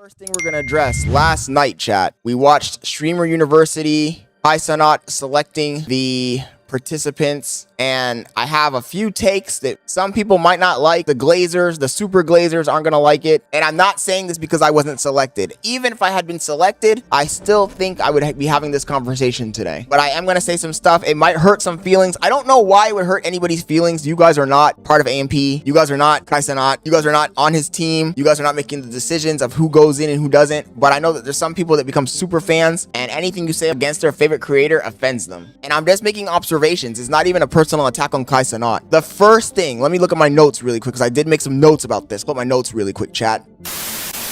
First thing we're gonna address, last night, chat, we watched Streamer University, Cenat selecting the participants, and I have a few takes that some people might not like. The Glazers, the super Glazers aren't gonna like it, and I'm not saying this because I wasn't selected. Even if I had been selected, I still think I would be having this conversation today. But I am gonna say some stuff. It might hurt some feelings. I don't know why it would hurt anybody's feelings. You guys are not part of AMP. You guys are not Cenat. You guys are not on his team. You guys are not making the decisions of who goes in and who doesn't. But I know that there's some people that become super fans, and anything you say against their favorite creator offends them. And I'm just making observations. It's not even a personal attack on Cenat. The first thing, let me look at my notes really quick because I did make some notes about this. Put my notes really quick, chat.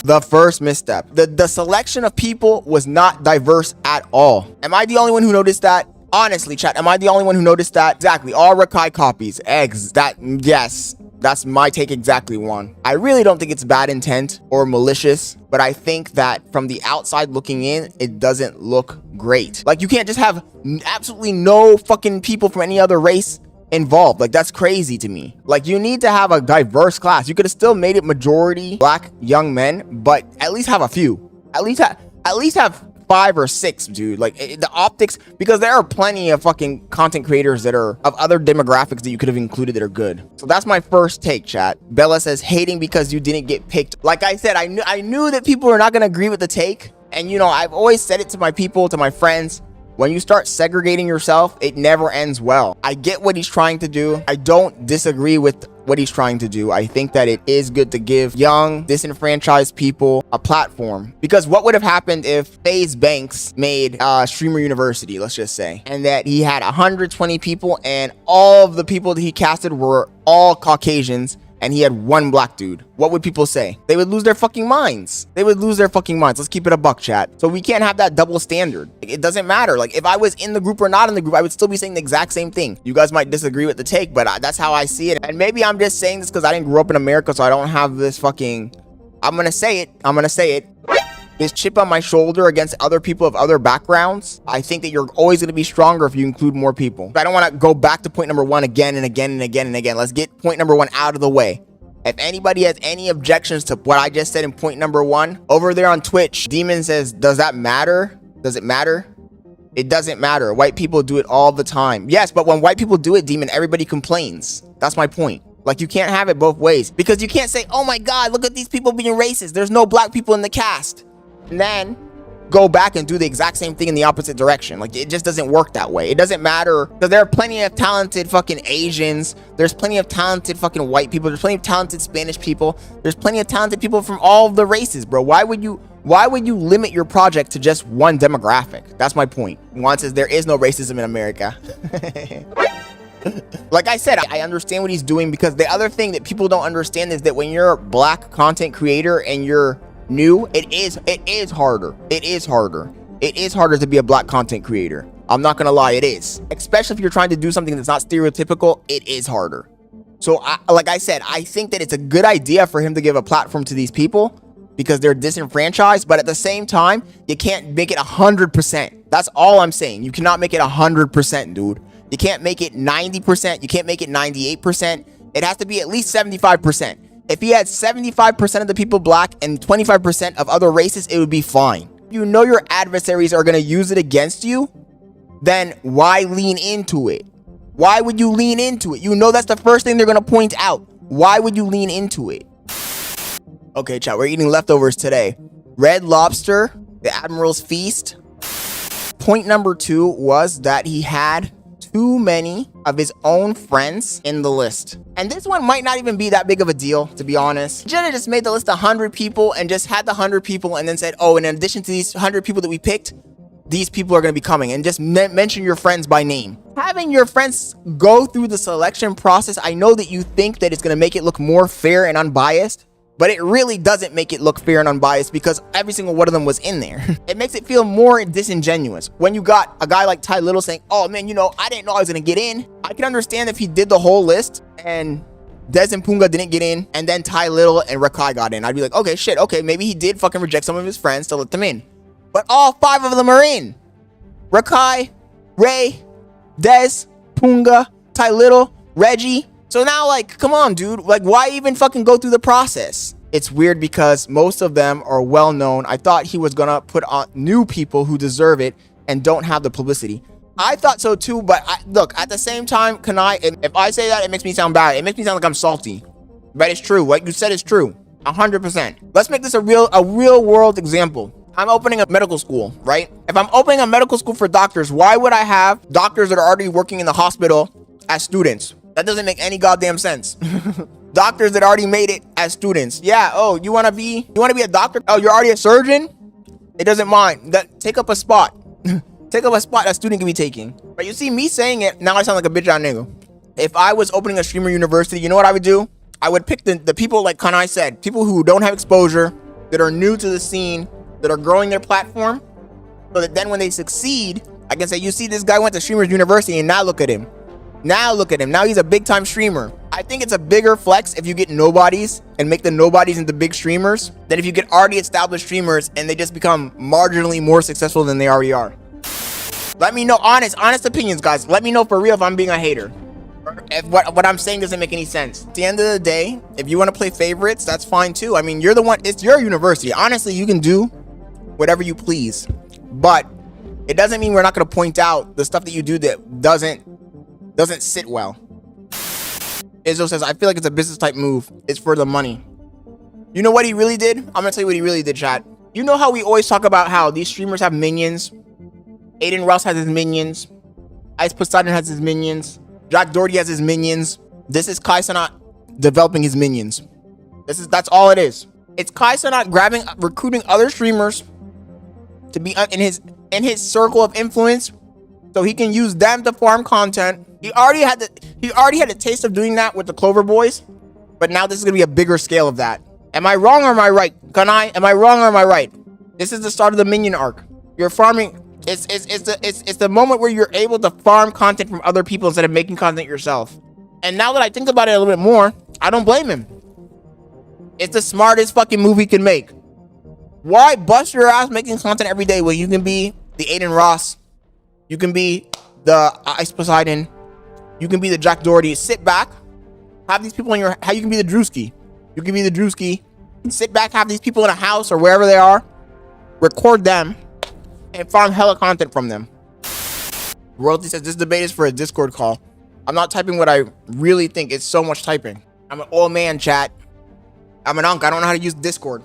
The first misstep. The selection of people was not diverse at all. Am I the only one who noticed that? Honestly, chat, am I the only one who noticed that? Exactly. All Rakai copies. Eggs. Yes. That's my take exactly, Juan. I really don't think it's bad intent or malicious, but I think that from the outside looking in, it doesn't look great. Like, you can't just have absolutely no fucking people from any other race involved. Like, that's crazy to me. Like, you need to have a diverse class. You could have still made it majority black young men, but at least have a few. At least have 5 or 6, dude. Like, the optics, because there are plenty of fucking content creators that are of other demographics that you could have included that are good. So that's my first take, chat. Bella says hating because you didn't get picked. Like I said, I knew that people are not gonna agree with the take, and you know, I've always said it to my people, to my friends. When you start segregating yourself, it never ends well. I get what he's trying to do. I don't disagree with what he's trying to do. I think that it is good to give young, disenfranchised people a platform. Because what would have happened if FaZe Banks made Streamer University, let's just say, and that he had 120 people and all of the people that he casted were all Caucasians, and he had one black dude? What would people say? They would lose their fucking minds. They would lose their fucking minds. Let's keep it a buck, chat. So we can't have that double standard. It doesn't matter. Like, if I was in the group or not in the group, I would still be saying the exact same thing. You guys might disagree with the take, but that's how I see it. And maybe I'm just saying this because I didn't grow up in America, so I don't have this fucking... I'm gonna say it. This chip on my shoulder against other people of other backgrounds. I think that you're always going to be stronger if you include more people. I don't want to go back to point number 1 again and again and again and again. Let's get point number 1 out of the way. If anybody has any objections to what I just said in point number 1, over there on Twitch, Demon says, does that matter? Does it matter? It doesn't matter. White people do it all the time. Yes, but when white people do it, Demon, everybody complains. That's my point. Like, you can't have it both ways. Because you can't say, oh my God, look at these people being racist. There's no black people in the cast. And then go back and do the exact same thing in the opposite direction. Like, it just doesn't work that way. It doesn't matter, because there are plenty of talented fucking Asians. There's plenty of talented fucking white people. There's plenty of talented Spanish people. There's plenty of talented people from all of the races, bro. Why would you limit your project to just one demographic? That's my point. Juan says there is no racism in America. Like I said, I understand what he's doing, because the other thing that people don't understand is that when you're a black content creator and you're new, it is harder. It is harder to be a black content creator. I'm not gonna lie, it is. Especially if you're trying to do something that's not stereotypical, it is harder. So like I said, I think that it's a good idea for him to give a platform to these people because they're disenfranchised, but at the same time, you can't make it 100%. That's all I'm saying. You cannot make it 100%, dude. You can't make it 90%. You can't make it 98%. It has to be at least 75%. If he had 75% of the people black and 25% of other races, it would be fine. You know your adversaries are going to use it against you, then why lean into it? Why would you lean into it? You know that's the first thing they're going to point out. Why would you lean into it? Okay, chat, we're eating leftovers today. Red Lobster, the Admiral's Feast. Point number 2 was that he had too many of his own friends in the list. And this one might not even be that big of a deal, to be honest. He should have just made the list 100 people and just had the 100 people and then said, oh, and in addition to these 100 people that we picked, these people are going to be coming, and just mention your friends by name. Having your friends go through the selection process, I know that you think that it's going to make it look more fair and unbiased, but it really doesn't make it look fair and unbiased because every single one of them was in there. It makes it feel more disingenuous. When you got a guy like Ty Little saying, oh man, you know, I didn't know I was gonna get in. I can understand if he did the whole list and Dez and Punga didn't get in, and then Ty Little and Rakai got in. I'd be like, okay, shit, okay, maybe he did fucking reject some of his friends to let them in. But all 5 of them are in. Rakai, Ray, Dez, Punga, Ty Little, Reggie. So now, like, come on, dude. Like, why even fucking go through the process? it's weird because most of them are well known. I thought he was gonna put on new people who deserve it and don't have the publicity. I thought so too, but look, at the same time, if I say that, it makes me sound bad. It makes me sound like I'm salty. But it's true. What you said is true. 100%. Let's make this a real world example. I'm opening a medical school, right? If I'm opening a medical school for doctors, why would I have doctors that are already working in the hospital as students? That doesn't make any goddamn sense. Doctors that already made it as students. Yeah, oh, you wanna be a doctor? Oh, you're already a surgeon? It doesn't mind. Take up a spot. Take up a spot a student can be taking. But you see, me saying it, now I sound like a bitch-ass nigga. If I was opening a streamer university, you know what I would do? I would pick the people, like Kanai said, people who don't have exposure, that are new to the scene, that are growing their platform, so that then when they succeed, I can say, you see, this guy went to streamers university, and now look at him. Now look at him. Now he's a big-time streamer. I think it's a bigger flex if you get nobodies and make the nobodies into big streamers than if you get already established streamers and they just become marginally more successful than they already are. Let me know honest opinions, guys. Let me know for real if I'm being a hater. If what I'm saying doesn't make any sense. At the end of the day, if you want to play favorites, that's fine too. I mean, you're the one, it's your university. Honestly, you can do whatever you please. But it doesn't mean we're not going to point out the stuff that you do that doesn't sit well. Izzo says, I feel like it's a business type move. It's for the money. You know what he really did? I'm gonna tell you what he really did, chat. You know how we always talk about how these streamers have minions? Aiden Ross has his minions. Ice Poseidon has his minions. Jack Doherty has his minions. This is Kai Cenat developing his minions. That's all it is. It's Kai Cenat recruiting other streamers to be in his circle of influence, so he can use them to farm content. He already had a taste of doing that with the Clover Boys, but now this is gonna be a bigger scale of that. Am I wrong or am I right? Am I wrong or am I right? This is the start of the minion arc. You're farming. It's the moment where you're able to farm content from other people instead of making content yourself. And now that I think about it a little bit more, I don't blame him. It's the smartest fucking move he can make. Why bust your ass making content every day when you can be the Aiden Ross, you can be the Ice Poseidon, you can be the Jack Doherty. Sit back, have these people in your, how you can be the Drewski. You can be the Drewski. Sit back, have these people in a house or wherever they are, record them, and farm hella content from them. Royalty says, this debate is for a Discord call. I'm not typing what I really think. It's so much typing. I'm an old man, chat. I'm an unk. I don't know how to use Discord.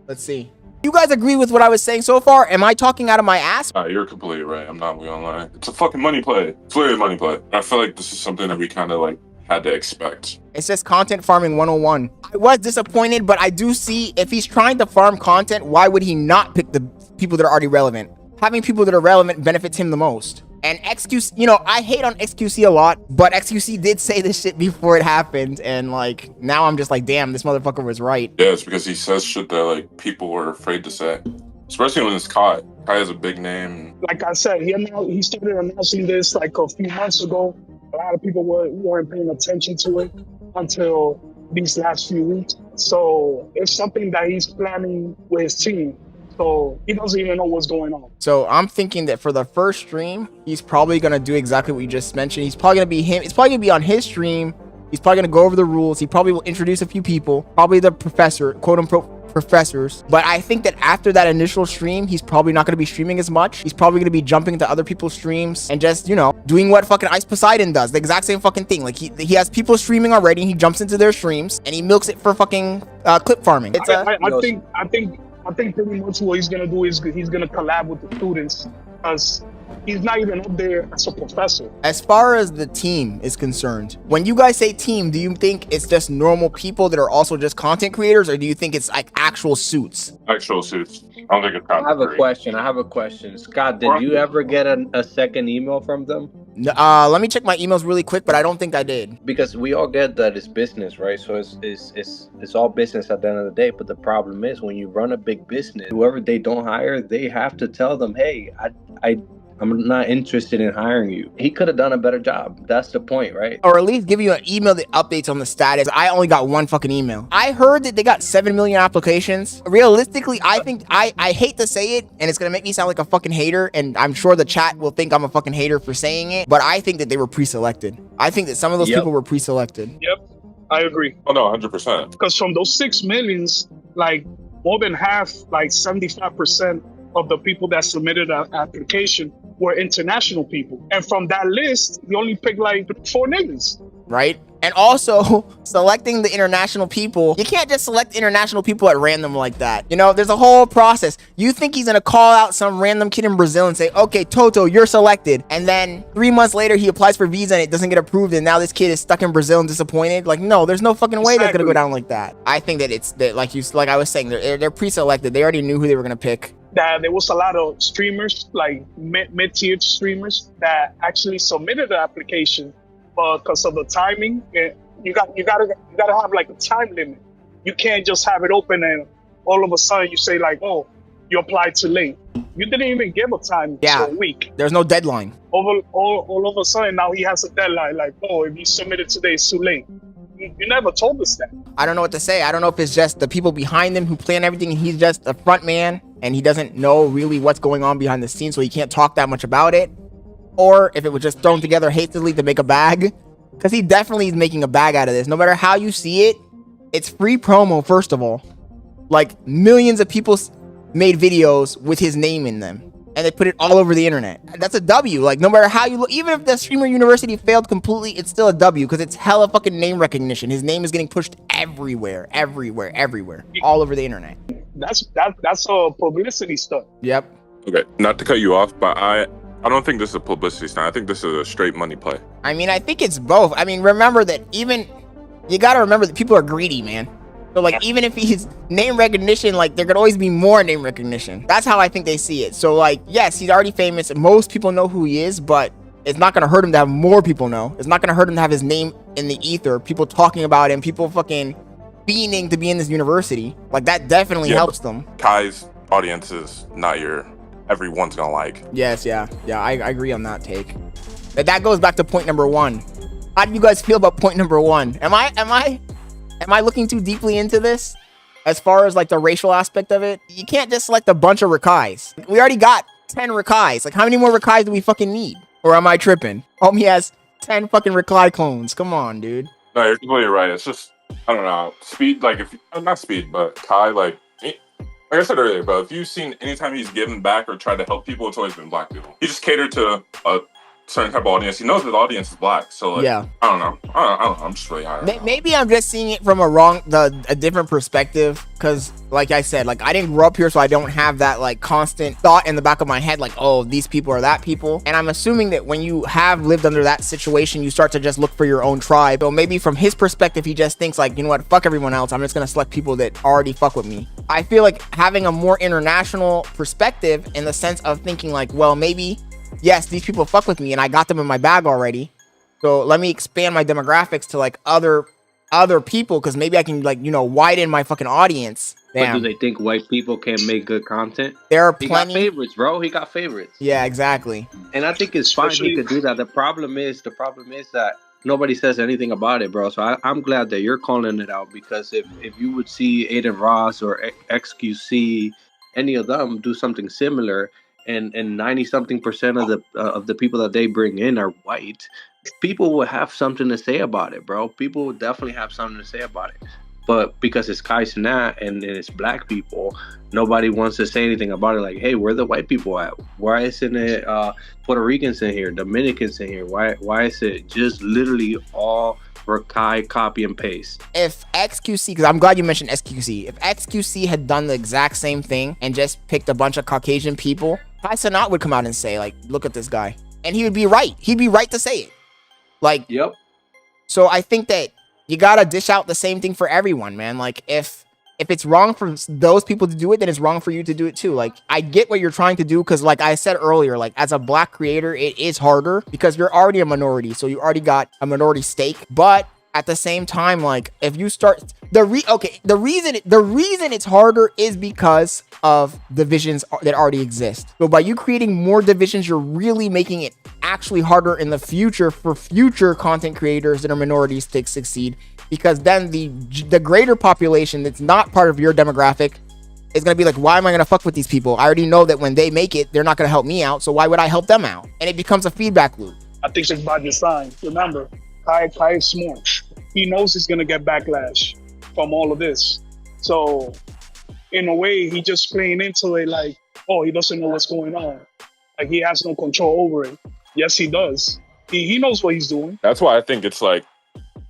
Let's see. You guys agree with what I was saying so far? Am I talking out of my ass? You're completely right. I'm not gonna lie. It's a fucking money play. It's literally a money play. I feel like this is something that we kind of like had to expect. It says content farming 101. I was disappointed, but I do see if he's trying to farm content, why would he not pick the people that are already relevant? Having people that are relevant benefits him the most. And XQC, you know, I hate on XQC a lot, but XQC did say this shit before it happened, and like now I'm just like, damn, this motherfucker was right. Yeah, it's because he says shit that like people were afraid to say, especially when it's Kai. Kai has a big name. Like I said, he started announcing this like a few months ago. A lot of people weren't paying attention to it until these last few weeks. So it's something that he's planning with his team. So he doesn't even know what's going on. So I'm thinking that for the first stream, he's probably going to do exactly what you just mentioned. He's probably going to be him. It's probably going to be on his stream. He's probably going to go over the rules. He probably will introduce a few people, probably the professor, quote unquote professors. But I think that after that initial stream, he's probably not going to be streaming as much. He's probably going to be jumping into other people's streams and just, you know, doing what fucking Ice Poseidon does. The exact same fucking thing. Like he has people streaming already. He jumps into their streams and he milks it for fucking clip farming. It's I think pretty much what he's gonna do is he's gonna collab with the students, because he's not even up there as a professor. As far as the team is concerned, when you guys say team, do you think it's just normal people that are also just content creators, or do you think it's like actual suits? Actual suits. I don't think it's content. I have a question. Scott, did you ever get a second email from them? Let me check my emails really quick, but I don't think I did. Because we all get that it's business, right? So it's all business at the end of the day. But the problem is when you run a big business, whoever they don't hire, they have to tell them, hey, I'm not interested in hiring you. He could have done a better job. That's the point, right? Or at least give you an email that updates on the status. I only got one fucking email. I heard that they got 7 million applications. Realistically, I think, I hate to say it, and it's gonna make me sound like a fucking hater, and I'm sure the chat will think I'm a fucking hater for saying it, but I think that they were pre-selected. I think that some of those people were pre-selected. Yep. I agree. Oh no, 100%. Because from those 6 millions, like more than half, like 75% of the people that submitted an application were international people. And from that list, you only picked like 4 niggas. Right? And also, selecting the international people, you can't just select international people at random like that. You know, there's a whole process. You think he's gonna call out some random kid in Brazil and say, okay, Toto, you're selected. And then 3 months later, he applies for visa and it doesn't get approved. And now this kid is stuck in Brazil and disappointed. Like, no, there's no fucking way that's gonna go down like that. I think that it's that, like I was saying, they're pre-selected. They already knew who they were gonna pick. That there was a lot of streamers, like mid-tier streamers, that actually submitted the application, but because of the timing, you gotta have like a time limit. You can't just have it open and all of a sudden you say like, oh, you applied too late. You didn't even give a time for a week. There's no deadline. All of a sudden now he has a deadline. Like, oh, if you submit it today, it's too late. You never told us that. I don't know what to say. I don't know if it's just the people behind him who plan everything and he's just a front man and he doesn't know really what's going on behind the scenes, so he can't talk that much about it. Or if it was just thrown together hastily to make a bag. Because he definitely is making a bag out of this. No matter how you see it, it's free promo, first of all. Like, millions of people made videos with his name in them. And they put it all over the internet. That's a W. Like, no matter how you look, even if the Streamer University failed completely, it's still a W. Because it's hella fucking name recognition. His name is getting pushed everywhere. All over the internet. That's a publicity stunt. Yep. Okay, not to cut you off, but I don't think this is a publicity stunt. I think this is a straight money play. I mean, I think it's both. I mean, remember that you gotta remember that people are greedy, man. So, like, even if he's name recognition, like, there could always be more name recognition. That's how I think they see it. So, like, yes, he's already famous. Most people know who he is, but it's not gonna hurt him to have more people know. It's not gonna hurt him to have his name in the ether. People talking about him, people fucking fiending to be in this university. Like, that definitely helps them. Kai's audience is not everyone's gonna like. Yes, yeah, I agree on that take. But that goes back to point number 1. How do you guys feel about point number 1? Am I looking too deeply into this? As far as like the racial aspect of it, you can't just select a bunch of Rakais. We already got 10 Rakais. Like, how many more Rakais do we fucking need? Or am I tripping? Homie has 10 fucking Rakai clones. Come on, dude. No, you're completely right. It's just, I don't know, speed. Like, not speed, but Kai, like I said earlier, but if you've seen anytime he's given back or tried to help people, it's always been black people. He just catered to a certain type of audience. He knows that the audience is black, so like, yeah. I don't know. I'm just really high. Maybe I'm just seeing it from a different perspective, because like I said, like, I didn't grow up here, so I don't have that like constant thought in the back of my head, like, oh, these people are that people. And I'm assuming that when you have lived under that situation, you start to just look for your own tribe. So maybe from his perspective, he just thinks like, you know what, fuck everyone else. I'm just gonna select people that already fuck with me. I feel like having a more international perspective in the sense of thinking like, well, maybe, yes, these people fuck with me and I got them in my bag already. So let me expand my demographics to like other people, because maybe I can, like, you know, widen my fucking audience. Damn. But do they think white people can't make good content? There are plenty. He got favorites, bro. He got favorites. Yeah, exactly. And I think it's fine he could do that. The problem is that nobody says anything about it, bro. So I'm glad that you're calling it out, because if you would see Aiden Ross or XQC, any of them do something similar, and 90-something% of the people that they bring in are white, people will have something to say about it, bro. People will definitely have something to say about it. But because it's Kai Cenat and it's black people, nobody wants to say anything about it. Like, hey, where are the white people at? Why isn't it Puerto Ricans in here, Dominicans in here? Why is it just literally all Rakai copy and paste? If XQC, because I'm glad you mentioned XQC, if XQC had done the exact same thing and just picked a bunch of Caucasian people, Kai Cenat would come out and say, like, look at this guy. And he would be right. He'd be right to say it. Like, yep. So I think that you gotta dish out the same thing for everyone, man. Like, if it's wrong for those people to do it, then it's wrong for you to do it too. Like, I get what you're trying to do, because like I said earlier, like, as a black creator, it is harder because you're already a minority, so you already got a minority stake. But at the same time, like, if you start the reason it's harder is because of divisions that already exist. So by you creating more divisions, you're really making it actually harder in the future for future content creators that are minorities to succeed, because then the greater population that's not part of your demographic is going to be like, why am I going to fuck with these people? I already know that when they make it, they're not going to help me out, so why would I help them out? And it becomes a feedback loop. I think it's by design. Remember, Kai is smart. he knows he's gonna get backlash from all of this. So in a way, he just playing into it like, oh, he doesn't know what's going on. Like he has no control over it. Yes, he does. He knows what he's doing. That's why I think it's like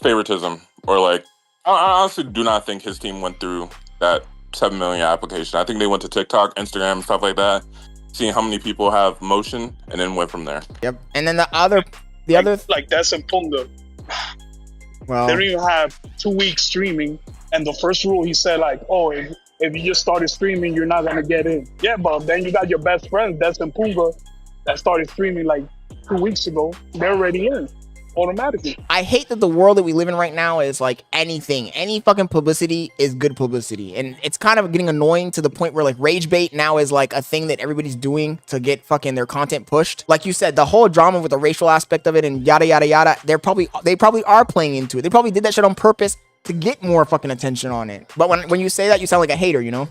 favoritism, or like I honestly do not think his team went through that 7 million application. I think they went to TikTok, Instagram, stuff like that, seeing how many people have motion, and then went from there. Yep. And then the other like that's in Punga. well, They don't even have 2 weeks streaming, and the first rule he said like, oh, if you just started streaming, you're not gonna get in. Yeah, but then you got your best friend that's in Punga that started streaming like 2 weeks ago. They're already in automatically. I hate that the world that we live in right now is like any fucking publicity is good publicity, and it's kind of getting annoying to the point where like rage bait now is like a thing that everybody's doing to get fucking their content pushed. Like you said, the whole drama with the racial aspect of it and yada yada yada, they probably are playing into it. They probably did that shit on purpose to get more fucking attention on it. But when you say that, you sound like a hater, you know?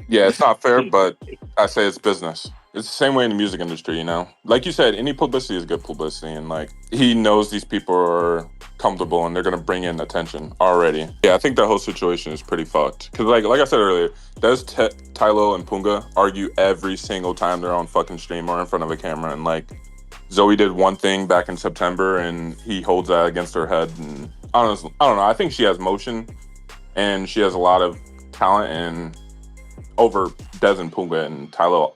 Yeah, it's not fair, but I say it's business. It's the same way in the music industry, you know? Like you said, any publicity is good publicity, and like he knows these people are comfortable and they're gonna bring in attention already. Yeah, I think that whole situation is pretty fucked. Cause like I said earlier, does Tylo and Punga argue every single time they're on fucking stream or in front of a camera, and like Zoe did one thing back in September and he holds that against her head, and honestly, I don't know. I think she has motion and she has a lot of talent, and over Des and Punga and Tylo.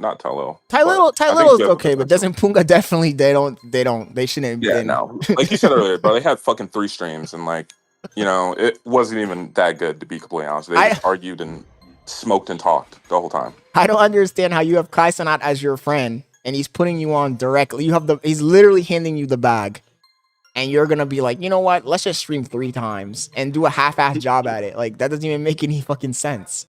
Not Tylo. Tylo is okay, but Des and Punga definitely they shouldn't. Yeah, no. Like you said earlier, bro, they had fucking 3 streams, and like, you know, it wasn't even that good, to be completely honest. They just argued and smoked and talked the whole time. I don't understand how you have Cenat as your friend and he's putting you on directly. He's literally handing you the bag. And you're gonna be like, you know what? Let's just stream 3 times and do a half-ass job at it. Like, that doesn't even make any fucking sense.